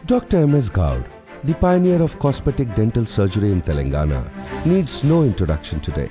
Dr. M.S. Goud, the pioneer of cosmetic dental surgery in Telangana, needs no introduction today.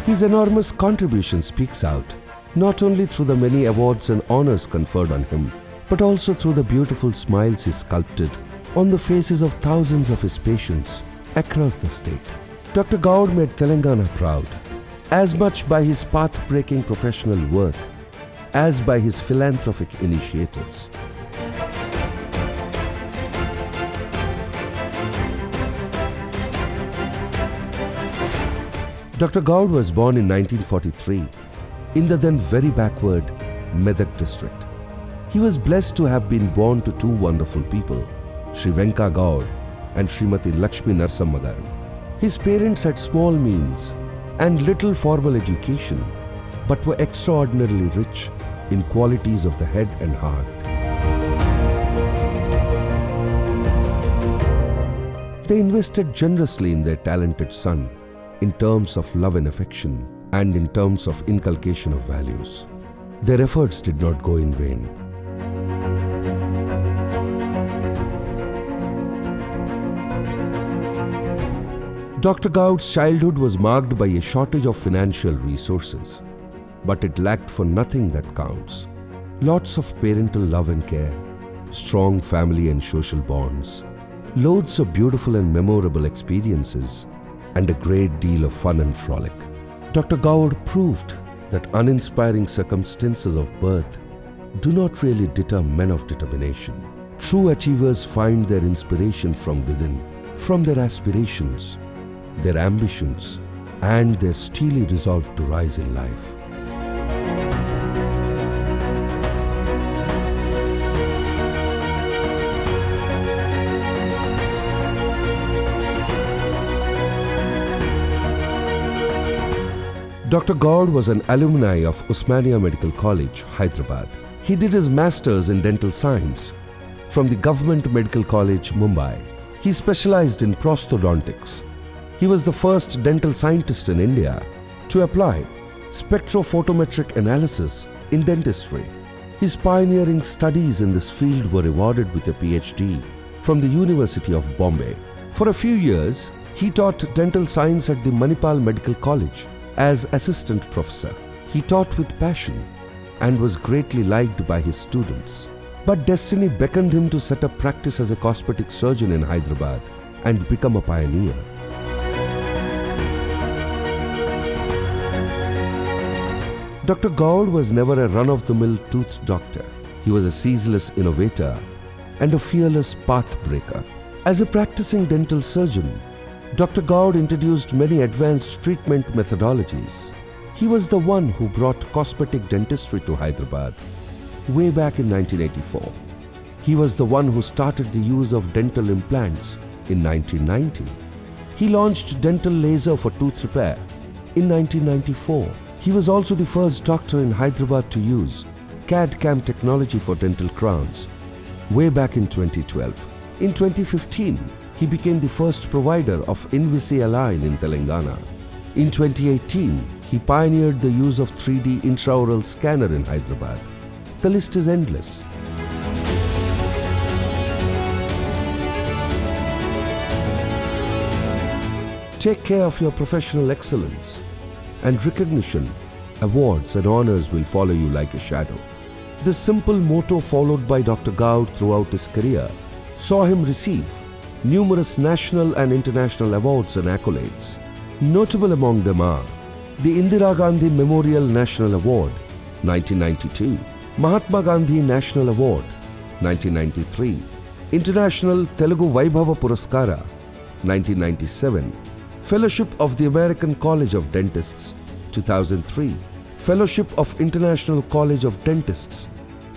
His enormous contribution speaks out, not only through the many awards and honors conferred on him, but also through the beautiful smiles he sculpted on the faces of thousands of his patients across the state. Dr. Goud made Telangana proud, as much by his path-breaking professional work as by his philanthropic initiatives. Dr. Goud was born in 1943 in the then very backward Medak district. He was blessed to have been born to two wonderful people, Sri Venka Goud and Srimati Lakshmi Narsamma Garu. His parents had small means and little formal education, but were extraordinarily rich in qualities of the head and heart. They invested generously in their talented son, in terms of love and affection, and in terms of inculcation of values. Their efforts did not go in vain. Dr. Goud's childhood was marked by a shortage of financial resources, but it lacked for nothing that counts. Lots of parental love and care, strong family and social bonds, loads of beautiful and memorable experiences, and a great deal of fun and frolic. Dr. Goud proved that uninspiring circumstances of birth do not really deter men of determination. True achievers find their inspiration from within, from their aspirations, their ambitions, and their steely resolve to rise in life. Dr. Goud was an alumni of Osmania Medical College, Hyderabad. He did his Masters in Dental Science from the Government Medical College, Mumbai. He specialized in prosthodontics. He was the first dental scientist in India to apply spectrophotometric analysis in dentistry. His pioneering studies in this field were rewarded with a PhD from the University of Bombay. For a few years, he taught dental science at the Manipal Medical College as assistant professor. He taught with passion and was greatly liked by his students. But destiny beckoned him to set up practice as a cosmetic surgeon in Hyderabad and become a pioneer. Dr. Goud was never a run-of-the-mill tooth doctor. He was a ceaseless innovator and a fearless path-breaker. As a practicing dental surgeon, Dr. Goud introduced many advanced treatment methodologies. He was the one who brought cosmetic dentistry to Hyderabad way back in 1984. He was the one who started the use of dental implants in 1990. He launched dental laser for tooth repair in 1994. He was also the first doctor in Hyderabad to use CAD/CAM technology for dental crowns way back in 2012. In 2015, he became the first provider of Invisalign in Telangana. In 2018, he pioneered the use of 3D intraoral scanner in Hyderabad. The list is endless. Take care of your professional excellence, and recognition, awards and honors will follow you like a shadow. This simple motto, followed by Dr. Goud throughout his career, saw him receive numerous national and international awards and accolades. Notable among them are the Indira Gandhi Memorial National Award, 1992, Mahatma Gandhi National Award, 1993, International Telugu Vaibhava Puraskara, 1997, Fellowship of the American College of Dentists, 2003, Fellowship of International College of Dentists,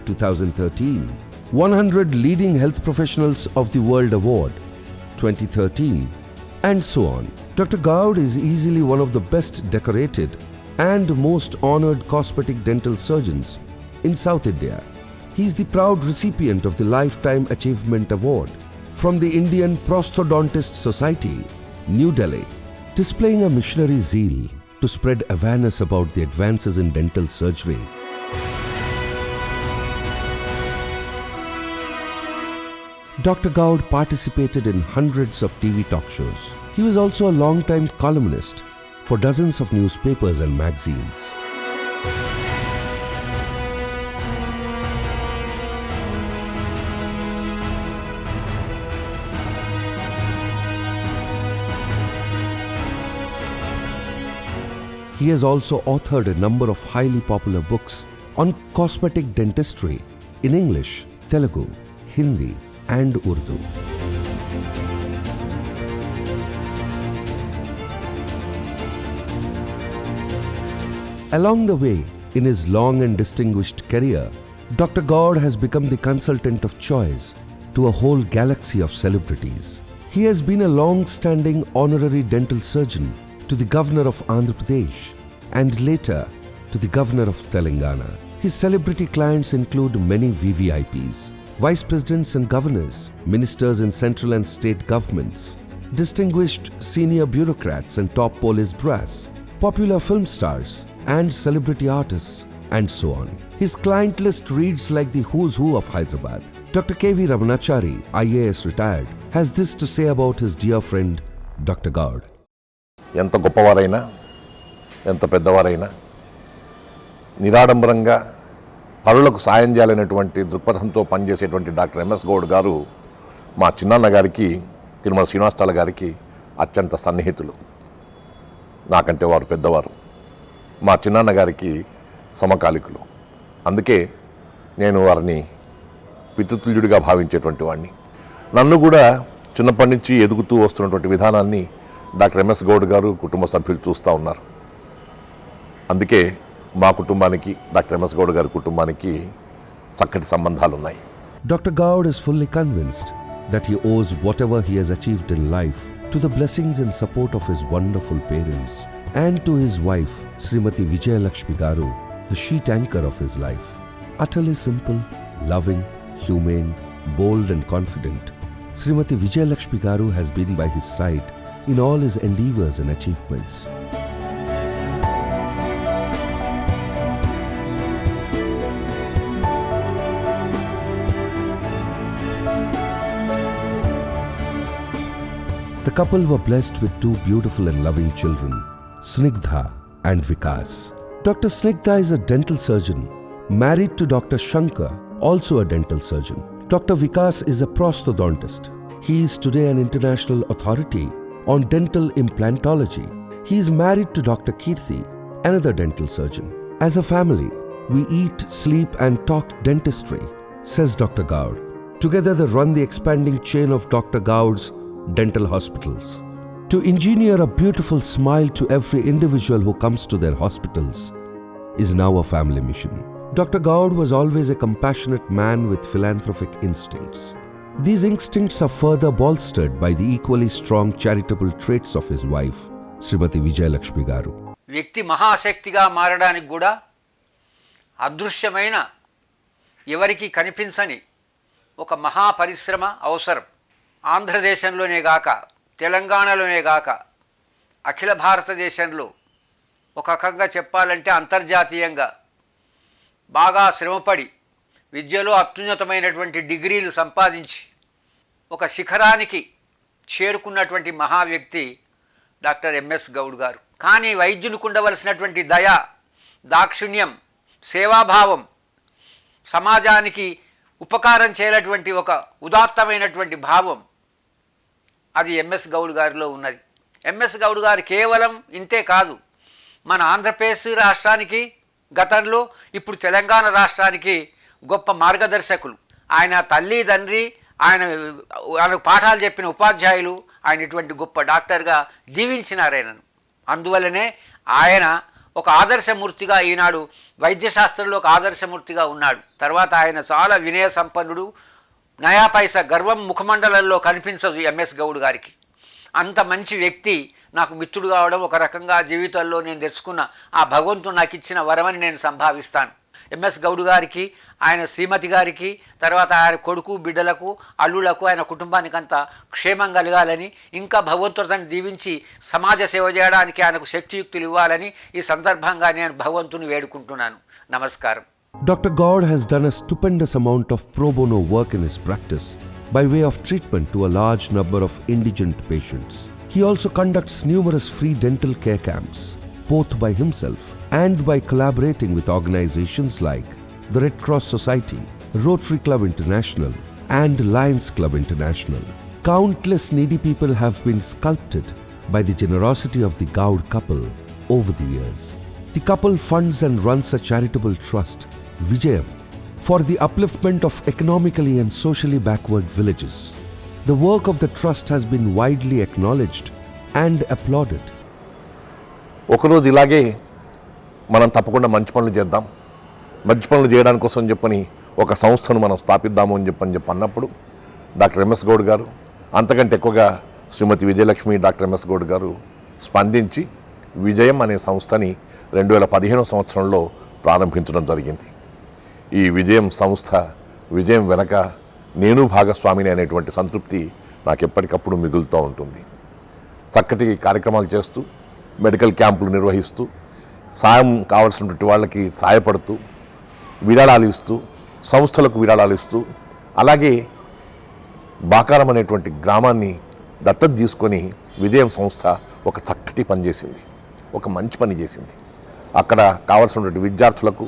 2013, 100 Leading Health Professionals of the World Award, 2013, and so on. Dr. Goud is easily one of the best decorated and most honored cosmetic dental surgeons in South India. He is the proud recipient of the Lifetime Achievement Award from the Indian Prosthodontist Society, New Delhi, displaying a missionary zeal to spread awareness about the advances in dental surgery. Dr. Goud participated in hundreds of TV talk shows. He was also a long-time columnist for dozens of newspapers and magazines. He has also authored a number of highly popular books on cosmetic dentistry in English, Telugu, Hindi, and Urdu. Along the way, in his long and distinguished career, Dr. Goud has become the consultant of choice to a whole galaxy of celebrities. He has been a long-standing honorary dental surgeon to the Governor of Andhra Pradesh and later to the Governor of Telangana. His celebrity clients include many VVIPs, vice presidents and governors, ministers in central and state governments, distinguished senior bureaucrats and top police brass, popular film stars and celebrity artists, and so on. His client list reads like the who's who of Hyderabad. Dr. K.V. Ramanachari, IAS retired, has this to say about his dear friend Dr. Goud. ఎంత గొప్పవారైనా ఎంత పెద్దవారైనా నిరాడంబరంగా పరులకు సాయం చేయాలనేటువంటి దృక్పథంతో పనిచేసేటువంటి doctor MS Goud గారు మా చిన్నాన్న గారికి తిరుమల శ్రీనివాసరావు గారికి అత్యంత సన్నిహితులు. నాకంటే వారు పెద్దవారు. మా చిన్నాన్న గారికి సమకాలికులు. అందుకే నేను వారిని పితృతుల్యుడిగా భావించేటువంటి వాడిని. నన్ను కూడా చిన్నప్పటి నుంచి ఎదుగుతూ వస్తున్నటువంటి విధానాన్ని డాక్టర్ ఎంఎస్ గౌడ్ గారు కుటుంబ సభ్యులు చూస్తూ ఉన్నారు. అందుకే మా కుటుంబానికి డాక్టర్ ఎంఎస్ గౌడ్ గారి కుటుంబానికి చక్కటి సంబంధాలు ఉన్నాయి. Dr. Goud is fully convinced that he owes whatever he has achieved in life to the blessings and support of his wonderful parents and to his wife, Srimati Vijayalakshmi Garu, the sheet anchor of his life. Utterly simple, loving, humane, bold and confident, Srimati Vijayalakshmi Garu has been by his side in all his endeavors and achievements. The couple were blessed with two beautiful and loving children, Snigdha and Vikas. Dr. Snigdha is a dental surgeon, married to Dr. Shankar, also a dental surgeon. Dr. Vikas is a prosthodontist. He is today an international authority on dental implantology. He is married to Dr. Kirti, another dental surgeon. As a family, we eat, sleep and talk dentistry, says Dr. Goud. Together they run the expanding chain of Dr. Goud's dental hospitals. To engineer a beautiful smile to every individual who comes to their hospitals is now a family mission. Dr. Goud was always a compassionate man with philanthropic instincts. These instincts are further bolstered by the equally strong charitable traits of his wife, Srimati Vijayalakshmi Garu. వ్యక్తి మహాశక్తిగా మారడానికి కూడా అదృశ్యమైన ఎవరికి కనిపించని ఒక మహా పరిశ్రమ అవసరం. ఆంధ్రదేశంలోనే గాక తెలంగాణలోనే గాక అఖిల భారతదేశంలో ఒక రకంగా చెప్పాలంటే అంతర్జాతీయంగా బాగా శ్రమపడి విద్యలో అత్యున్నతమైనటువంటి డిగ్రీలు సంపాదించి ఒక శిఖరానికి చేరుకున్నటువంటి మహా వ్యక్తి డాక్టర్ ఎంఎస్ గౌడ్ గారు. కానీ వైద్యునికి ఉండవలసినటువంటి దయ, దాక్షిణ్యం, సేవాభావం, సమాజానికి ఉపకారం చేయనటువంటి ఒక ఉదాత్తమైనటువంటి భావం అది ఎంఎస్ గౌడ్ గారిలో ఉన్నది. ఎంఎస్ గౌడ్ గారు కేవలం ఇంతే కాదు, మన ఆంధ్రప్రదేశ్ రాష్ట్రానికి గతంలో ఇప్పుడు తెలంగాణ రాష్ట్రానికి గొప్ప మార్గదర్శకులు. ఆయన తల్లి తండ్రి, ఆయనకు పాఠాలు చెప్పిన ఉపాధ్యాయులు ఆయన ఇటువంటి గొప్ప డాక్టర్గా దీవించినారు ఆయనను. అందువల్లనే ఆయన ఒక ఆదర్శమూర్తిగా ఈనాడు వైద్యశాస్త్రంలో ఒక ఆదర్శమూర్తిగా ఉన్నాడు. తర్వాత ఆయన చాలా వినయ సంపన్నుడు. నయా పైసా గర్వం ముఖమండలంలో కనిపించదు ఎంఎస్ గౌడ్ గారికి. అంత మంచి వ్యక్తి నాకు మిత్రుడు కావడం ఒక రకంగా జీవితంలో నేను తెచ్చుకున్న ఆ భగవంతుడు నాకు ఇచ్చిన వరమని నేను సంభావిస్తాను. ఎంఎస్ గౌడ్ గారికి, ఆయన శ్రీమతి గారికి, తర్వాత ఆయన కొడుకు బిడ్డలకు, అల్లులకు, ఆయన కుటుంబానికి అంతా క్షేమం కలగాలని, ఇంకా భగవంతుడిని దీవించి సమాజ సేవ చేయడానికి ఆయనకు శక్తియుక్తులు ఇవ్వాలని ఈ సందర్భంగా నేను భగవంతుని వేడుకుంటున్నాను. నమస్కారం. Dr. Goud has done a stupendous amount of pro bono work in his practice. by way of treatment to a large number of indigent patients. He also conducts numerous free dental care camps, both by himself and by collaborating with organizations like the Red Cross Society, Rotary Club International, and Lions Club International. Countless needy people have been sculpted by the generosity of the Goud couple over the years. The couple funds and runs a charitable trust, Vijayam, for the upliftment of economically and socially backward villages. The work of the trust has been widely acknowledged and applauded. ఒకరోజు ఇలాగే మనం తప్పకుండా మంచి పనులు చేద్దాం, మంచి పనులు చేయడానికి కోసం చెప్పని ఒక సంస్థను మనం స్థాపిద్దాము అని చెప్పి అన్నప్పుడు డాక్టర్ ఎంఎస్ గౌడ్ గారు, అంతకంటే ఎక్కువగా శ్రీమతి విజయలక్ష్మి డాక్టర్ ఎంఎస్ గౌడ్ గారు స్పందించి విజయం అనే సంస్థని 2015 సంవత్సరంలో ప్రారంభించడం జరిగింది. ఈ విజయం సంస్థ విజయం వెనక నేను భాగస్వామిని అనేటువంటి సంతృప్తి నాకు ఎప్పటికప్పుడు మిగులుతూ ఉంటుంది. చక్కటి కార్యక్రమాలు చేస్తూ, మెడికల్ క్యాంపులు నిర్వహిస్తూ, సాయం కావాల్సినటువంటి వాళ్ళకి సాయపడుతూ, విరాళాలు ఇస్తూ, సంస్థలకు విరాళాలు ఇస్తూ, అలాగే బాకారం అనేటువంటి గ్రామాన్ని దత్తత తీసుకొని విజయం సంస్థ ఒక చక్కటి పని చేసింది, ఒక మంచి పని చేసింది. అక్కడ కావాల్సినటువంటి విద్యార్థులకు,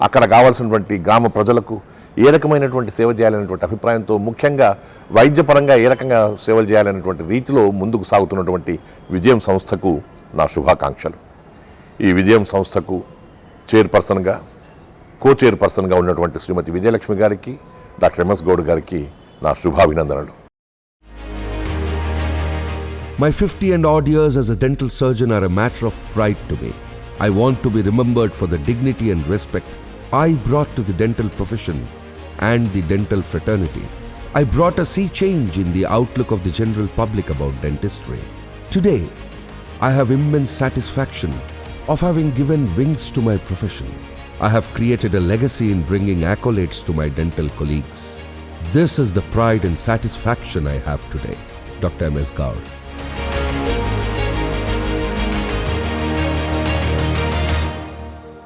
అక్కడ కావాల్సినటువంటి గ్రామ ప్రజలకు ఏ రకమైనటువంటి సేవ చేయాలనేటువంటి అభిప్రాయంతో, ముఖ్యంగా వైద్యపరంగా ఏ రకంగా సేవలు చేయాలనేటువంటి రీతిలో ముందుకు సాగుతున్నటువంటి విజయం సంస్థకు నా శుభాకాంక్షలు. ఈ విజయం సంస్థకు చైర్పర్సన్గా, కో చైర్పర్సన్గా ఉన్నటువంటి శ్రీమతి విజయలక్ష్మి గారికి, డాక్టర్ ఎంఎస్ గౌడ్ గారికి నా శుభాభినందనలు. My 50 and odd years as a dental surgeon are a matter of pride to me. I want to be remembered for the dignity and respect I brought to the dental profession and the dental fraternity. I brought a sea change in the outlook of the general public about dentistry. Today, I have immense satisfaction of having given wings to my profession. I have created a legacy in bringing accolades to my dental colleagues. This is the pride and satisfaction I have today. Dr. M.S. Goud.